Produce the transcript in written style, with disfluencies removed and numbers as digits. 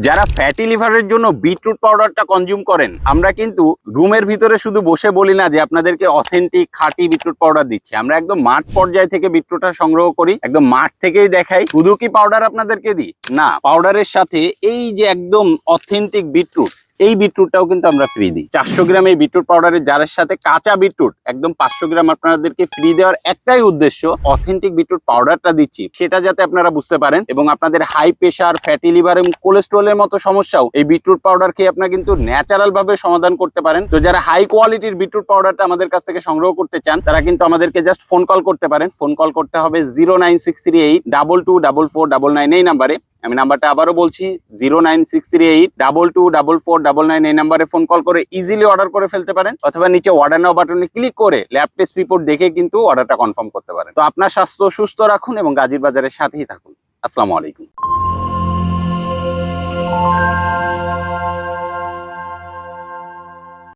যারা ফ্যাটি লিভারের জন্য বিটরুট পাউডারটা কনজিউম করেন, আমরা কিন্তু রুমের ভিতরে শুধু বসে বলি না যে আপনাদেরকে অথেন্টিক খাঁটি বিটরুট পাউডার দিচ্ছি। আমরা একদম মাঠ পর্যায় থেকে বিটরুটটা সংগ্রহ করি, একদম মাঠ থেকেই দেখাই। শুধু কি পাউডার আপনাদেরকে দিই না, পাউডারের সাথে এই যে একদম অথেন্টিক বিটরুট, এই বিটরুটটাও কিন্তু আমরা ফ্রি দিই। 400 গ্রাম এই বিটরুট পাউডারের জারের সাথে কাঁচা বিটরুট একদম 500 গ্রাম আপনাদেরকে ফ্রি দেওয়ার একটাই উদ্দেশ্য, অথেন্টিক বিটরুট পাউডারটা দিচ্ছি সেটা যাতে আপনারা বুঝতে পারেন এবং আপনাদের হাই প্রেশার, ফ্যাটি লিভার এবং কোলেস্ট্রলের মতো সমস্যাও এই বিটরুট পাউডার খেয়ে আপনারা কিন্তু ন্যাচারাল ভাবে সমাধান করতে পারেন। তো যারা হাই কোয়ালিটির বিটরুট পাউডারটা আমাদের কাছ থেকে সংগ্রহ করতে চান, তারা কিন্তু আমাদেরকে জাস্ট ফোন কল করতে পারেন। ফোন কল করতে হবে 09638224499 এই নাম্বারে। আমি নাম্বারটা আবারও বলছি, 09638224499 এই নাম্বারে ফোন কল করে ইজিলি অর্ডার করে ফেলতে পারেন, অথবা নিচে অর্ডার নাও বাটনে ক্লিক করে ল্যাব টেস্ট রিপোর্ট দেখে কিন্তু অর্ডারটা কনফার্ম করতে পারেন। তো আপনার স্বাস্থ্য সুস্থ রাখুন এবং গাজীর বাজারের সাথেই থাকুন। আসসালামু আলাইকুম।